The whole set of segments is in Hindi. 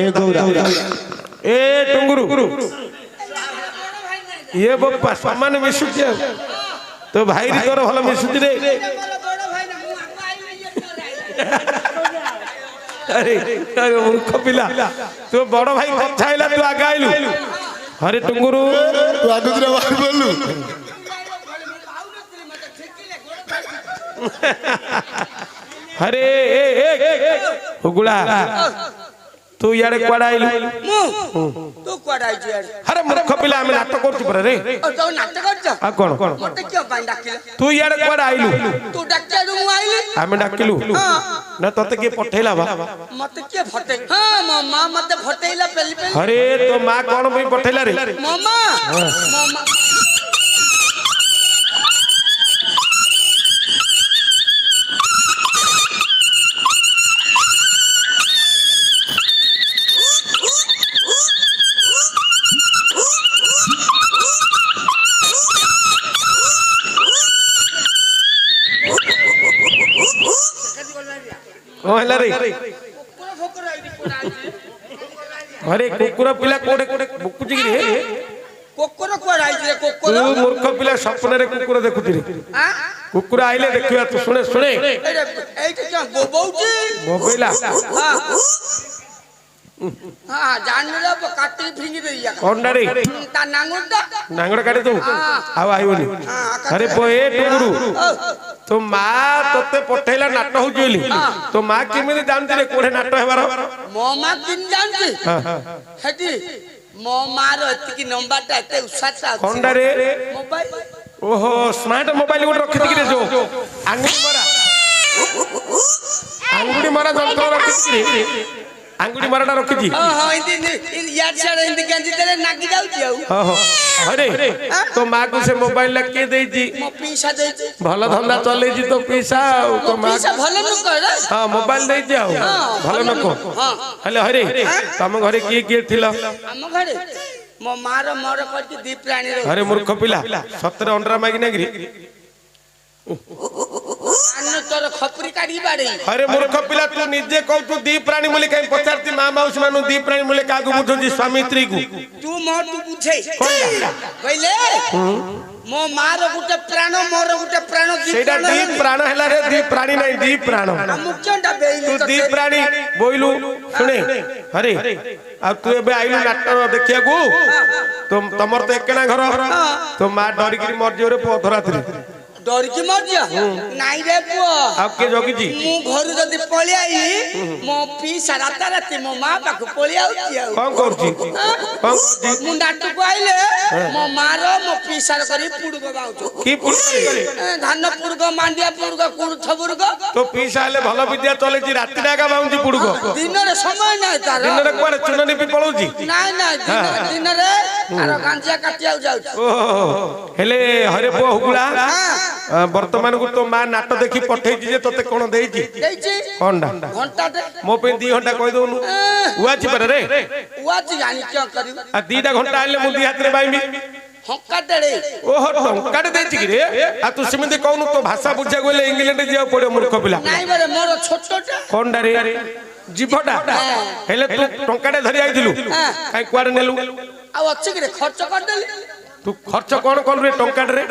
ए गौरा ए टुंगुरु ये बप्पा सामान मिसुचे तो भाई तोर भल मिसुची रे अरे अरे मूर्ख पिला तू बड़ भाई कथा आइला तू आगे आइलु अरे टुंगुरु तू आगुदरे बाहर बोलू अरे हुगुड़ा तू यार क्वाडा आइलु तू क्वाडा आइछ यार अरे मूर्ख पिला हम नाटक करछु पर रे तो नाटक करछ आ कोन मते क्यों पाई डाकिला तू यार क्वाडा आइलु तू डाक्टर मु आइली हम डाकिलु ना तते के पठेला बा मते के फटे हां मामा मते फटेला पहली पहली अरे तो मां कोन भी पठेला रे मामा मामा ओ हला रे अरे कुकुर पिला कोडे कोडे बुकुची रे कोकोर कोडा आइछ रे कोकोर तू मूर्ख पिला सपने रे कुकुर देखुती रे हां कुकुर आइले देखिया तू सुने सुने एटा क्या गोबौची मोबाइला हां हां जान रे काटी फिंगी देइया कोंडा रे ता नांगुडा नांगड़ काटी तू आव आइबनी अरे पोए टुगुरु तो मां तते पठेला नाट हो जोली तो मां किमिति जानती रे कोठे नाट हेबार मो मां किन जानती हेटी मो मार एतिकी नंबरटा एते उसाचा कोंडा रे मोबाइल ओहो स्मार्ट मोबाइल गुड रखि कि रे जो आंगुड़ी मारा जंत्र रखि रे आंगुड़ी माराटा रखि जी हां हिंदी यार छाड़ हिंदी गंजी तेरे नाकी जाउची ओहो अरे तो मां को से मोबाइल लके देई जी मो पैसा दे भल धंदा चले जी तो पैसा तो मां पैसा भले न कर हां मोबाइल देई जाओ भल न को हेलो हरे तम घरे किए थिला हम घरे मो मार मोर करके दी प्राणी रे अरे मूर्ख पिला 17 अंडरा मागी नागरी अन्न तोर खपरी काडी बाडे अरे मूर्ख पिला तू निजे कहू तू दी प्राणी मुले कहीं पचारती मां माउस मानु दी प्राणी मुले कागु बुझो स्वामी स्त्री को तू मोर तू बुझे पहले मो मार गुटे प्राण मोर गुटे प्राण दी सेटा दी प्राण हेला रे दी प्राणी नहीं दी प्राण मुख्यटा बेइली तू दी प्राणी बोइलु सुने अरे अब तू एबे आइलु नाटक देखिया को तुम तमर तो एकना घर तो मां डरी गिरी मर जियो रे पधरा थरी डर की मर जा नाही रे पुओ अब के जोगी जी मु घर जदी पळी आई मो पी साराता राती मो मां पाक पळी आउची कोन करची कोन करची मु नाटक आइले मो मारो मो पी सार करी पुडगो बाउचो की पुडगो धान पुडगो मांडिया पुडगो कुर्थ पुडगो तो पीसा ले भलो विद्या चले जी राती डागा बाउची पुडगो दिन रे समय नाही तार दिन रे कोन चुननी पी पळौची नाही नाही दिन रे आरो गांजिया काटिया जाउछ ओ हेले हरे पो हुगुला वर्तमान को तो मां नाटक देखि पठै जे तते कोन देई जी देइची कोनडा घंटा दे मो पे 2 घंटा कहि दोनु उआची पर रे उआची जानी क्या करी आ 2टा घंटा आइले मु दी हाथ रे बाइमी हक्का देड़े ओहो टंका देछि कि रे आ तू सिमिते कहनु तो भाषा बुझा गले इंग्लैंड जिया पड़े मूर्ख पिला नाही बरे मोर छोटोटा कोनडा रे जीवटा हेले तू टंका धरि आइथिलु काई कुआरे नेलु आ अछि कि खर्च कर देली तू खर्च कोन कोन रे टंका रे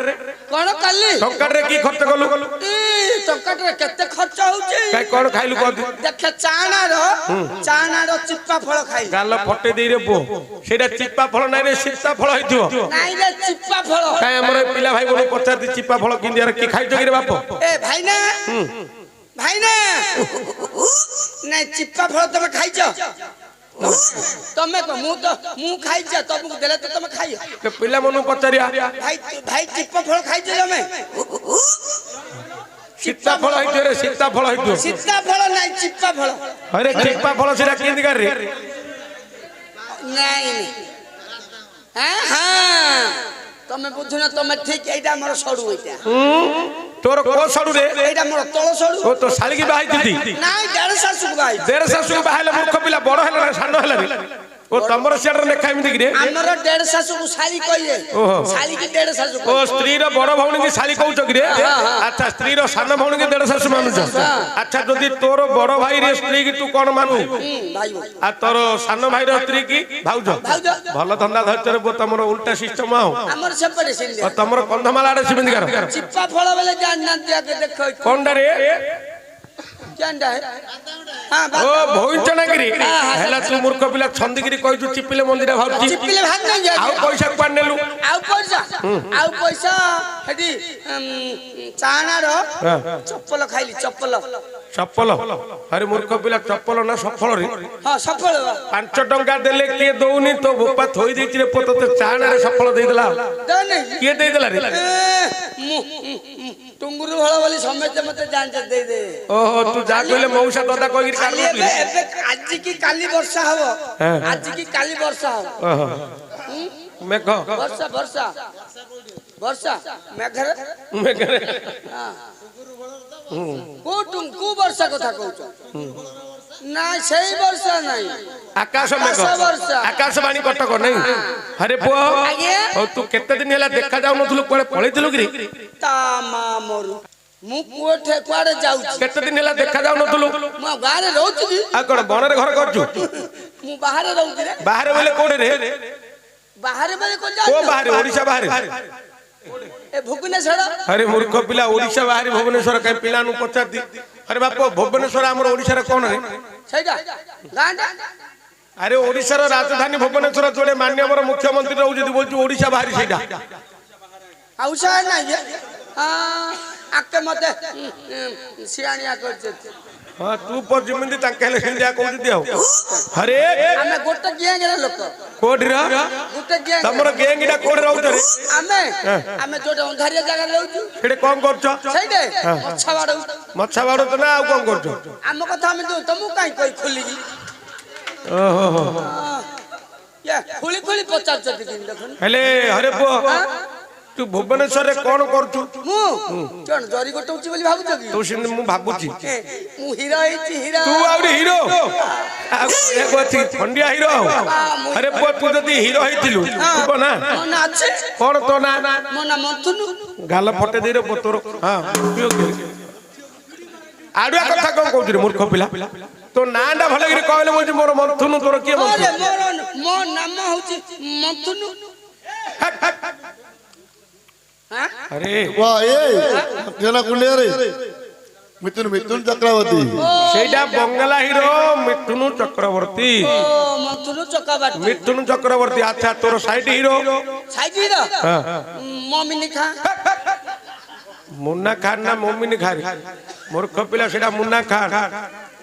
कोन कल्ली टंका रे की खर्च कलु ई टंका रे केते खर्च होउची काई कोन खाइलु को देख चाना रो चिप्पा फळ खाई गाल फटे देई रे बो सेडा चिप्पा फळ नै रे सीता फळ होइथियो नाही रे चिप्पा फळ काई हमर पिला भाई बोल पचारती चिप्पा फळ किंदिया रे की खाइजो कि रे बाप ए भाई ना नहीं चिप्पा फळ तमे खाइजो तमे को मु खाइ जा तमु देले तो तमे खाइयो के पिला मनु पचारिया भाई चिप्पा फळ खाइजो तमे सीता फळ होइथियो रे सीता फळ होइथियो सीता फळ नहीं चिप्पा फळ अरे चिप्पा फळ सेडा किंदी कर रे नहीं हां तमे बुझुना तमे ठीक एटा हमर सडू एटा तोर को सडू रे एटा हमर तळ सडू ओ तो साली की बाई दीदी नहीं डेढ़ सासु भाई डेढ़ सासु बाहाले मूर्ख पिला बड़ हेला सानो हेला रे ଓ ତମର ସିଆଡର ଲେଖା ଏମିତି କିରେ ଆମର ଦେଢ ଶାଶୁକୁ ଶାଳି କହିବେ ଶାଳି କି ଦେଢ ଶାଶୁ ଓ ସ୍ତ୍ରୀର ବଡ ଭଉଣୀ କି ଶାଳି କହୁଛ କିରେ ଆଚ୍ଛା ସ୍ତ୍ରୀର ସାନ ଭଉଣୀ କି ଦେଢ ଶାଶୁ ମାନୁଛ ଆଚ୍ଛା ଯଦି ତୋର ବଡ ଭାଇର ସ୍ତ୍ରୀ କି ତୁ କଣ ମାନୁ ଆଉ ତୋର ସାନ ଭାଇର ସ୍ତ୍ରୀ କି ଭାଉଜ ଭଲ ଧନ୍ଦା ଧରିଚରେ ତମର ଉଲ୍ଟା ସିଷ୍ଟମ ଆଉ ଆମର ସେପଟେ ସେମିତି ତମର କନ୍ଧମାଳ ଆଡେ ସେମିତିକାର ଚିପା ଫଳ ବେଲେ ଜାଣିନାହାନ୍ତି ଆগে ଦେଖ କଣଟାରେ ଜାଣିଟା ଓ ଭୋଇଚଣାଗିରି ହେଲା ତୁ ମୂର୍ଖ ପିଲା ଛନ୍ଦିକିରି କହିଛୁ ଚିପିଲେ ମନ୍ଦିର ଭାବୁଛି ଚିପିଲେ ଭାଗ ଆଉ ପଇସା କୁଆଡେ ନେଲୁ ଆଉ ପଇସା ସେଠି ଚାଣାର ଚପଲ ଖାଇଲି ଚପଲ ଆରେ ମୂର୍ଖ ପିଲା ଚପଲ ନା ସଫଳରେ ହଁ ସଫଳ 5 ଟଙ୍କା ଦେଲେ କିଏ ଦଉନି ତୋ ବୋପା ଥୋଇ ଦେଇଛି ରେ ପୁଅ ତତେ ଚାଣାରେ ସଫଳ ଦେଇଦେଲା କିଏ ଦେଇଦେଲା ରେ ଟୁଙ୍ଗୁରୁ ଭଳ ବୋଲି ସମସ୍ତେ ମତେ ଜାଣିଛ ଦେଇଦେ ଓହୋ ତୁ ଯା କହିଲେ ମଉସା ଦାଦା କହିକି କାଲି ଏବେ ଆଜି କି କାଲି ବର୍ଷା ହବ ଆଜି କି କାଲି ବର୍ଷା ହବ ମେଘ ବର୍ଷା ମେଘରେ କୋଉ ବର୍ଷା କଥା କହୁଛ ନା ସେଇ ବର୍ଷା ନାହିଁ ଆକାଶ ମେଘ ଆକାଶବାଣୀ କଟକ ନାଇଁ ଆରେ ପୁଅ ହଉ ତୁ କେତେ ଦିନ ହେଲା ଦେଖା ଯାଉନଥିଲୁ କୁଆଡେ ପଳେଇଥିଲୁ କି ତା ମା ମରୁ ମୁଁ କୁଆଡେ ଯାଉଛି କେତେ ଦିନ ହେଲା ଦେଖା ଯାଉନଥିଲୁ ମୁଁ ଗାଁରେ ରହୁଛି କି ଆଉ କଣ ବନରେ ଘର କରୁଛୁ ମୁଁ ବାହାରେ ରହୁଛି ରେ ବାହାରେ ବୋଲେ କୋଉଠି ରେ ବାହାରେ ବୋଲେ କୋଉ ବାହାରେ ଓଡିଶା ବାହାରେ ଏ ଭୁବନେଶ୍ୱର ଆରେ ମୂର୍ଖ ପିଲା ଓଡିଶା ବାହାରେ ଭୁବନେଶ୍ୱର କାଇଁ ପିଲାଙ୍କୁ ପଚାରତି ଆରେ ବାପ ଭୁବନେଶ୍ୱର ଆମର ଓଡିଶାରେ କଣ ରେ ସେଇଟା ଗାଁଟା ଆରେ ଓଡିଶାର ରାଜଧାନୀ ଭୁବନେଶ୍ୱର ଯୋଡେ ମାନ୍ୟବର ମୁଖ୍ୟମନ୍ତ୍ରୀ ରହୁଛନ୍ତି ବলছি ଓଡିଶା ବାହାରି ସେଇଟା ଆଉ ସା ନାହିଁ ଆକେ ମତେ ସିଆଣିଆ କରୁଛନ୍ତି ହଁ ତୁ ପର ଯେମିତି ତାଙ୍କେ ହେଲେ ସେମିତି କହୁଛନ୍ତି ଆଉ ଆରେ ଆମେ ଗୋଟେ ଗ୍ୟାଙ୍ଗର ଲୋକ କୋଉଠି ର ଗୋଟେ ଗ୍ୟାଙ୍ଗ ତମର ଗ୍ୟାଙ୍ଗଟା କୋଉଠି ରହୁଛ ରେ ଆମେ ଯୋଟେ ଅନ୍ଧାରିଆ ଜାଗାରେ ରହୁଛୁ ସେଠି କଣ କରୁଛ ସେଇଟେ ମଛା ବାଡୁଛ ନା ଆଉ କଣ କରୁଛ ଆମ କଥା ଆମେ ତମକୁ କାଇଁ କହି ଖୋଲିକି ଓହୋ ଖୋଲି ପଚାରୁଛନ୍ତି କିନ୍ତୁ ଦେଖୁନ ହେଲେ ହରେ ପୁଅ ତୁ ଭୁବନେଶ୍ୱରରେ କଣ କରୁଛୁ ମୁଁ କଣ ଜରି ଗୋଟଉଛି ବୋଲି ଭାବୁଛ କି ତୁ ସେମିତି ମୁଁ ଭାବୁଛି ମୁଁ ହିରୋ ହେଇଛି ତୁ ଆହୁରି ହିରୋ ଖଣ୍ଡିଆ ହିରୋ ଆରେ ପୁଅ ତୁ ଯଦି ହିରୋ ହେଇଥିଲୁ ନା କଣ ତୋ ନା ମୋ ନା ମନ୍ଥୁନୁ ଗାଲ ଫଟେଇ ଦେଇ ରେ ତୋର ଆଡୁଆ କଥା କଣ କହୁଛୁ ରେ ମୂର୍ଖ ପିଲା ତୋ ନାଁ ଟା ଭଲ କରି କହିଲେ ବলছি ମୋର ମନ୍ଥୁନୁ ତୋର କିଏ ମୋ ନାମ ହଉଛି ମନ୍ଥୁନୁ अरे वाह ये जना कुंडिया रे मिथुन चक्रवर्ती सेटा बंगला हीरो मिथुन चक्रवर्ती अच्छा तोर साइड हीरो मुन्ना खान ना मोमिनी खान मूर्ख पिला सेटा मुन्ना खान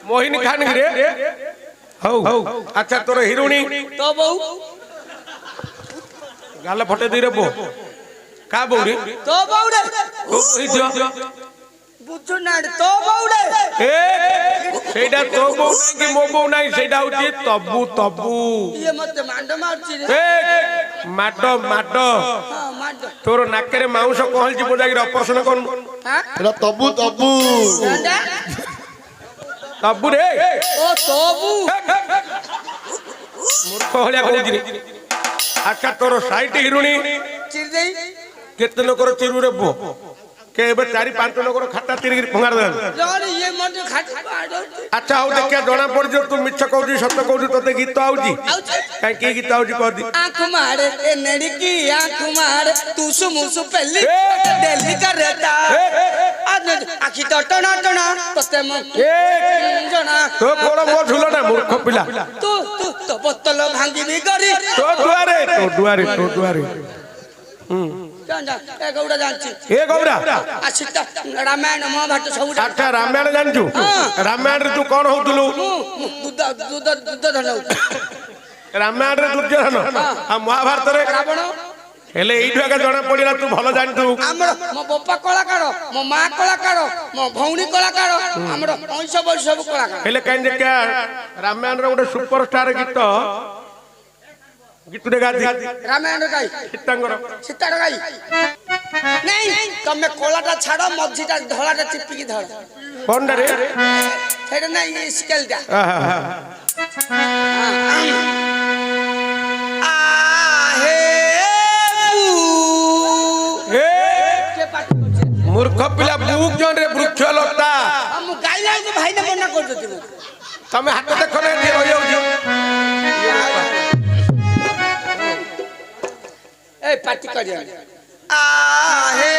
मोहिनी खान रे हौ अच्छा तोर हिरोनी तो बहु गाल फटे दी रे बो का बौरे तो बौरे ओ कहिजो बुझु नाड तो बौरे ए सेटा तो बौ नाही कि मो बौ नाही सेटा होची तब्बू ये मते मांड मारची रे ए माडो हां माडो तोर नाकेरे माउस कहल जी बोजागी ऑपरेशन कोन हां एला तब्बू गांडा तब्बू रे ओ तब्बू मूर्ख होलिया कहूजी रे अच्छा तोर साइड हिरोनी चिर देई केते लोकर चिरु रे बो के एबे 4-5 लोकर खाता तिरगिर भंगार दे जान ये मते खाट पाडो अच्छा हो देखिया जणा पड़ जो तू मिछ कहूजी सत्य कहूजी तते गीत आउजी काई की गीत आउजी कह दी आंख मारे ए नेड़ी की आंख मारे तू सुमुसु पल्ली दिल्ली करता आज आखी तो टना तते म जना तो कोन मो झुलो ना मूर्ख पिला तू तो बोतल भांगी भी करी तो दुआरे जान ए गौड़ा जानची ए गौड़ा आसिता रामायण महाभारत सब अच्छा रामायण जानजू रामायण रे तू कोन होतलु दूध धन रामायण रे दुर्योधन आ महाभारत रे रावण हेले एइठु आके जणा पडिला तू भलो जानतु हमर मो बापा कलाकार मो मां कलाकार मो भौणी कलाकार हमर अंश बल सब कलाकार हेले काई जे क्या रामायण रे गोटे सुपरस्टार गीत रे गादी रामायण गाई सीतार गाई नहीं तमे कोलाटा छाड़ो मझीटा धलाटा चिपकी धर कोन रे सेटा नहीं स्केलटा ମୂର୍ଖ ପିଲା ବୁକ୍ ଜନରେ ବୃକ୍ଷ ଲତା ମୁଁ ଗାଇଲା ଯେ ଭାଇନା ମନା କରୁଛନ୍ତି ମୋତେ। ତମେ ହାତ ଦେଖ ନା ଏଠି ରହିଯାଉଛି ଏ ପାଟି କରିବା ଆହେ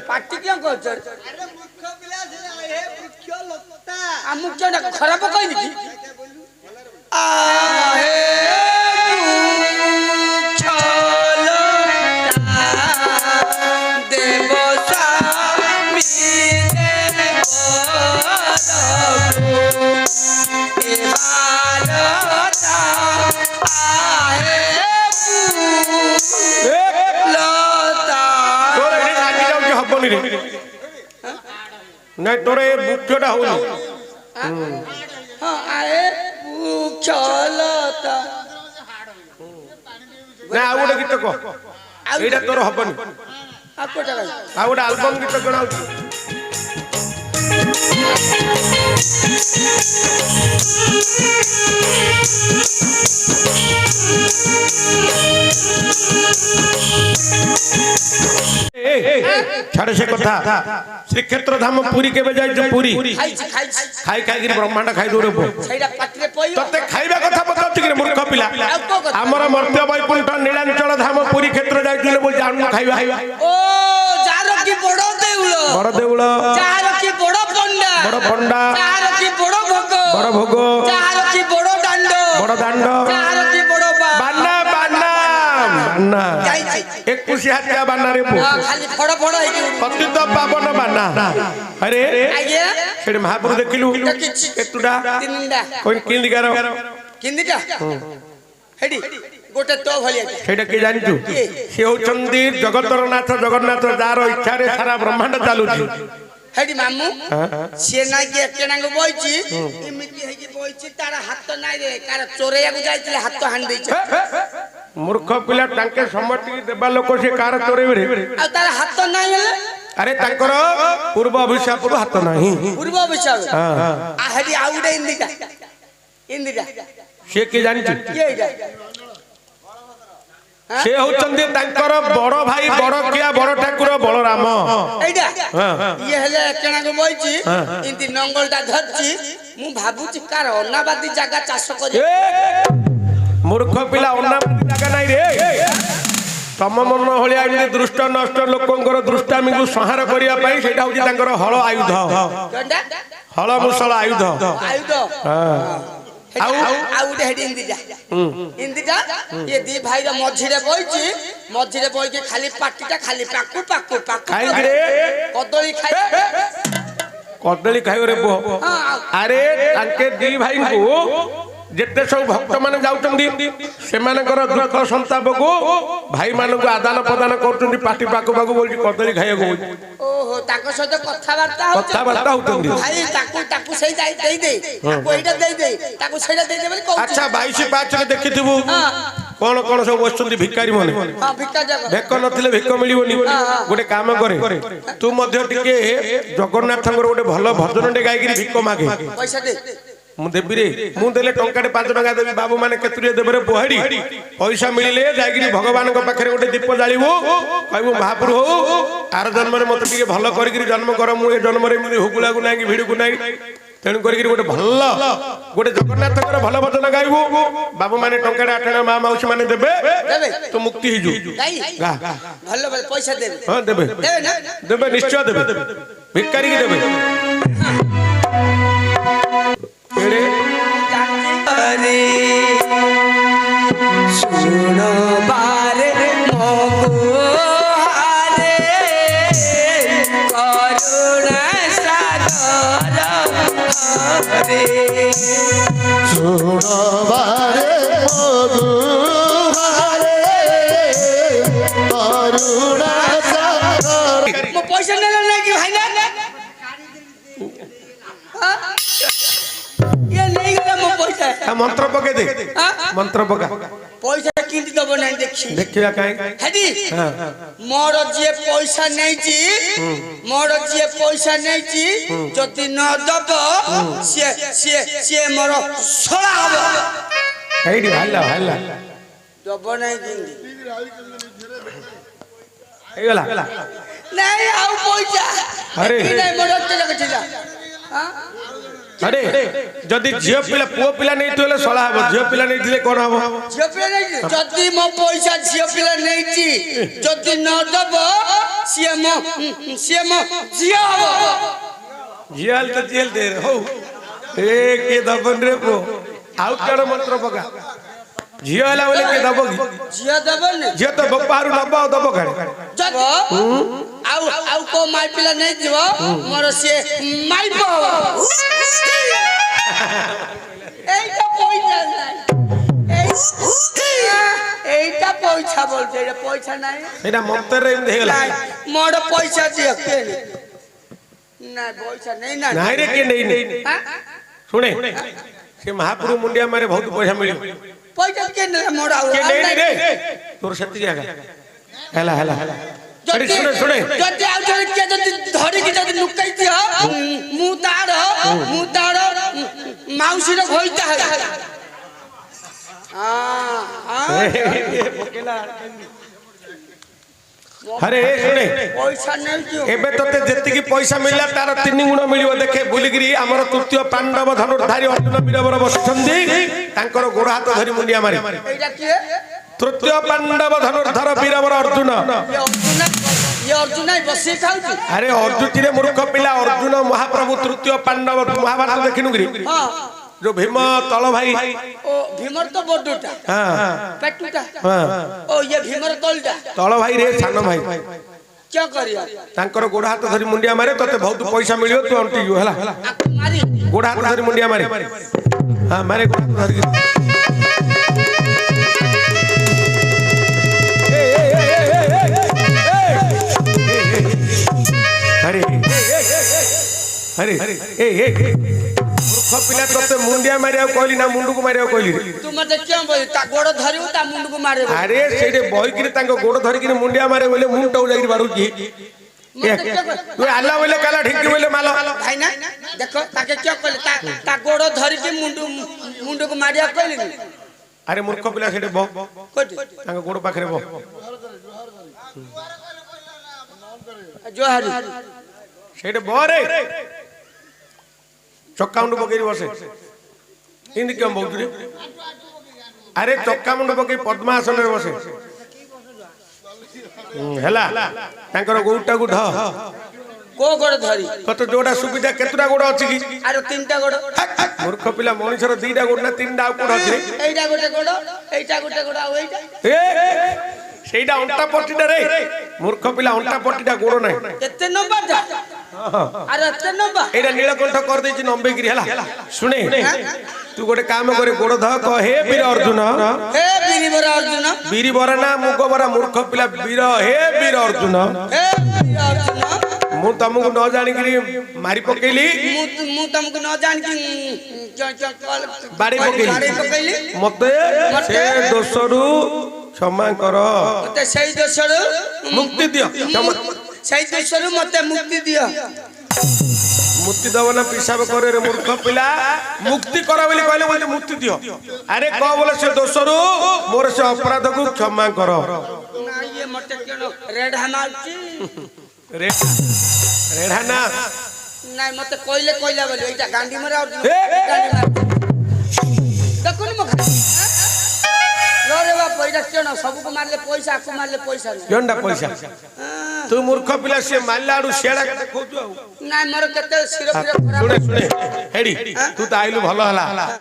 ପାଟି କିଏ କରୁଛ? ଆମକୁ କିଏ ଖରାପ କହିଲି କି? ଆହେ ନାଇଁ ତୋର ଏ ବୃକ୍ଷଟା ହଉନି ନା ଆଉ ଗୋଟେ ଗୀତ କହ ଏଇଟା ତୋର ହବନି ଆଉ ଗୋଟେ ଆଲବମ୍ ଗୀତ ଜଣାଉଛି ଛାड़ से कथा श्रीक्षेत्र धाम पुरी केबे जाइछ पुरी खाई खाई ब्रह्मांड खाई दूर तते खाइबा कथा बताउछ कि मूर्ख पिला हमर मर्त्य वैकुंठ नीलांचल धाम पुरी क्षेत्र जाइछले बोल जानू खाइबा ओ जारो की बड़ देउल जारो की बड़ पंडा जारो की बड़ भोग जारो की बड़ दांड जारो की बड़ बाना एक कुशी हाथिया बाना रे खाली फड़ फड़ है पतित पावन बाना अरे आज्ञा सेठ महापुर देखिलु केतुडा तीनडा कोन किंदिगार किंदिटा हेडी गोटे तो भलिया सेटा के जानिचु से होचंदी जगतर नाथ जगन्नाथ जार इच्छा रे सारा ब्रह्मांड चालुची हेडी मामू से ना के केनांग बोइची इमिति है कि बोइची तारा हाथ नाइ रे कार चोरेया को जाइतले हाथ हांड देछ मूर्ख पिला तांके समति देबा लोक से कार चोरेबे रे आ तारा हाथ नाइ हेले अरे तांकर पूर्व अभिशाप रु हाथ नाही पूर्व अभिशाप आ हेडी आउडे इंदिटा से के जानिचु ये से होचंदी तांकर बड़ भाई बड़ किया बड़ ठाकुर बलराम एडा ये हेले केना को बोइची इंति नंगलटा धरची मु भाबुची कार अनाबादी जागा चाष करी मूर्ख पिला अनाबादी जागा नाही रे तम मन होलिया एमि दुष्ट नष्ट लोकंकर दुष्टामी को संहार करिया पई सेटा होची तांकर हळ आयुध हळ मुसल आयुध आउडे हेडी इंदिटा ये दी भाई रा मझिरे बोइची मझिरे बोइ के खाली पाटीटा खाली पाकू खाई रे कदली खाई कदली खाइयो रे बो अरे तांके दी भाई को जेते सब भक्त माने जाउचंदी सेमानकर दुख संताप को भाई मान को आदान प्रदान करचंदी पाटी पाकू पाकू बोलची कदली खाइयो को ओहो ताको सहित कथा वार्ता होचंदी भाई ताकू सही जाई दे ताको एटा दे ताको सेटा दे बोली कहू अच्छा 22 5 रे देखिथिबु कोन कोन सब बसचंदी भिखारी माने हां भिक्षा जग भेक नथिले भेक मिलिबोनी गोटे काम करे तू मध्य टिके जगन्नाथंगर गोटे भलो भजन टे गाइकरी भिक मागे पैसा दे मु देबी रे मु देले टंका 5 टंका देबी बाबू माने केतुरे देबरे पोहड़ी पैसा मिलिले जाइकरी भगवान को पाखरे गोटे दीप जालिबो कहबो महापुर हो आर जन्म रे मते टिके भलो करिकरी जन्म कर मु ए जन्म रे मुनि हुगुला को नाही भिडु को नाही तेन करिकरी गोटे भलो गोटे जगन्नाथकर भलो भजन गाइबो बाबू माने टंका 8 टका मा मौसी माने देबे तो मुक्ति हिजु गा भलो पैसा देबे हां देबे ना देबे निश्चय देबे भिखारी की देबे अरे सुनो बारे मोगो हारे करुणा सागर हरे सुनो बारे मोगो हारे करुणा सागर मो पैसा नेला नहीं कि भाई ना ये नहीं गला मो पैसा मंत्र पके दे मंत्र पका पैसा किंती दबो नहीं देखी देखिया काई हेडी मोर जे पैसा नहीं छी जति न दब से मोर सळा हबो हेडी हल्ला ଦବ ନାହିଁ କେମିତି ହେଇଗଲା ନାଇଁ ଆଉ ପଇସା ଆରେ। ଏଠି ନାଇଁ ମୋର ଅତ୍ୟାଚାର ଥିଲା ଆରେ ଯଦି ଝିଅ ପିଲା ପୁଅ ପିଲା ନେଇଥିଲେ ଶଳା ହବ ଝିଅ ପିଲା ନେଇଥିଲେ କଣ ହବ ଝିଅ ପିଲା ନେଇଛି ଯଦି ମୋ ପଇସା ଝିଅ ପିଲା ନେଇଛି ଯଦି ନ ଦବ ସିଏ ମୋ ଝିଅ ହବ ଝିଅ ହେଲେ ତ ଜେଲ ଦେ ହଉ ଏ କିଏ ଦବନି ରେ ପୁଅ ଆଉ କଣ ମନ୍ତ୍ର ପକା ଝିଅ ହେଲା ବୋଲି କିଏ ଦବ କି ଝିଅ ଦବନି ଝିଅ ତ ବାପାରୁ ନବ ଆଉ ଦବ କାଳେ ଯଦି ଆଉ କୋଉ ମାଇ ପିଲା ନେଇଯିବ ମୋର ସିଏ ମାଇପ ହବ এইটা পয়সা নাই এইটা পয়সা বলছে এটা পয়সা নাই ସେଇଟା ମନ୍ତ୍ରରେ ଏମିତି ହେଇଗଲା মোর পয়সা দিও কে না পয়সা নেই না ନାଇଁ ରେ କିଏ ନେଇନି ଶୁଣେ ସେ ମହାପୁରୁ ମୁଣ୍ଡିଆ ମାରେ ବହୁତ ପଇସା ମିଳିବ পয়সা কে না মোর আউ କିଏ ନେଇନି ରେ ତୋର ସେତିକି ଆଗା ହେଲା ହେଲା ହେଲା ଏଠି ଶୁଣେ ଶୁଣେ যদি আউ জনে কে যদি ধরিকি যদি লুকাই দিও মু তার মাউসির ভইতা হয় ଆରେ ଶୁଣେ পয়সা নেই দিও ଏବେ ତତେ ଯେତିକି ପଇସା ମିଳିଲା ତାର 3 ଗୁଣ ମିଳିବ ଦେଖେ ବୁଲିକିରି ଆମର ତୃତୀୟ ପାଣ୍ଡବ ଧନୁର୍ଧାରୀ ଅର୍ଜୁନ ବୀରବର ବସିଛନ୍ତି ତାଙ୍କର ଗୋଡ଼ ହାତ ଧରି ମୁଣ୍ଡିଆ ମାରେ এইটা কি ତୃତୀୟ ପାଣ୍ଡବ ଧନୁର୍ଧର ବୀରବର ଅର୍ଜୁନ ये अर्जुन आई बसी खाउची ଆରେ ଅର୍ଜୁନରେ ମୂର୍ଖ ପିଲା ଅର୍ଜୁନ ମହାପ୍ରଭୁ ତୃତୀୟ ପାଣ୍ଡବ ମହାଭାରତ ଦେଖିନୁ କି हां ଯୋଉ ଭୀମ ତଳ ଭାଇ ओ भीमर तो बडुटा ହଁ पेटुटा ହଁ ओ ये भीमर तोलटा ତଳ ଭାଇ ରେ ସାନ ଭାଇ क्या करिया ତାଙ୍କର ଗୋଡ଼ ହାତ ଧରି ମୁଣ୍ଡିଆ ମାରେ ତତେ ବହୁତ ପଇସା ମିଳିବ ତୁ ଅଣ୍ଟି ଯିବୁ ହେଲା आकु मारी ଗୋଡ଼ ହାତ ଧରି ମୁଣ୍ଡିଆ ମାରେ ହଁ ମାରେ ଗୋଡ଼ ହାତ ଧରିକି अरे अरे ए मूर्ख पिला तोते मुंडिया मारिया कहली ना मुंडू को मारिया कहली तू मते क्यों बोल ता गोड़ धरिउ ता मुंड को मारे अरे सेडे बही कि तांको गोड़ धरि कि मुंडिया मारे बोले मुंड टौ जाई बारुची तू आला बोले काला ढिंकी बोले मालो भाई ना देखो ताके क्यों कहले ता गोड़ धरि के मुंड को मारिया कहली अरे मूर्ख पिला सेडे बह कोटी तांको गोड़ पाखरे बह जो हरी सेडे बह रे चक्का मुंड पकेरी बसे इंदी क्यों बहुत रे अरे चक्का मुंड पके पद्मासन रे बसे हैला तांकर गोटा गु ढ को गोड़ धरी तते जोडा सुविधा केतुरा गोड़ अछि की अरे तीनटा गोड़ मूर्ख पिला मनुष्यर दीटा गोड़ ना तीनटा आ कोड अछि एइटा गोटे गोड़ एइटा गोटे गोड़ आ एइटा ए सेइडा अंटा पट्टीटा रे मूर्ख पिला अंटा पट्टीटा गोड़ नै केते नंबर जा अरे एते नंबर एडा नीलकंठ कर देछि नंबे गिरी हला सुने तू गोटे काम करे गोड़ ध क हे वीर अर्जुन हे वीरवर अर्जुन बीरी बरा ना मुग बरा मूर्ख पिला वीर हे वीर अर्जुन हे वीर अर्जुन मु तुमको न जानि गिरी मारी पकेली मु तुमको न जान की कॉल बाड़ी पकेली मते से दोसरु क्षमा कर मते सही दोसरु मुक्ति दियो क्षमा सही दोसरु मते मुक्ति दियो मुक्ति दब ना पिसाब करे रे मूर्ख पिला मुक्ति कर बोली कहले बोले मुक्ति दियो अरे को बोले से दोसरु मोर से अपराध को क्षमा कर ना ये मते केनो रेड हमाची रेढ़ा ना नाही मते कोइले कोइला बोली एटा गांडी मरा अर्जुन ए! गांडी मार देखुन मख रे बाप एटा केनो सब को मारले पैसा को मारले पैसा योंडा पैसा तू मूर्ख पिला से मारला आडू सेडा के देखौ छु नाही मोर केते सिर खराब सुने सुने हेडी तू त आइलु भलो हला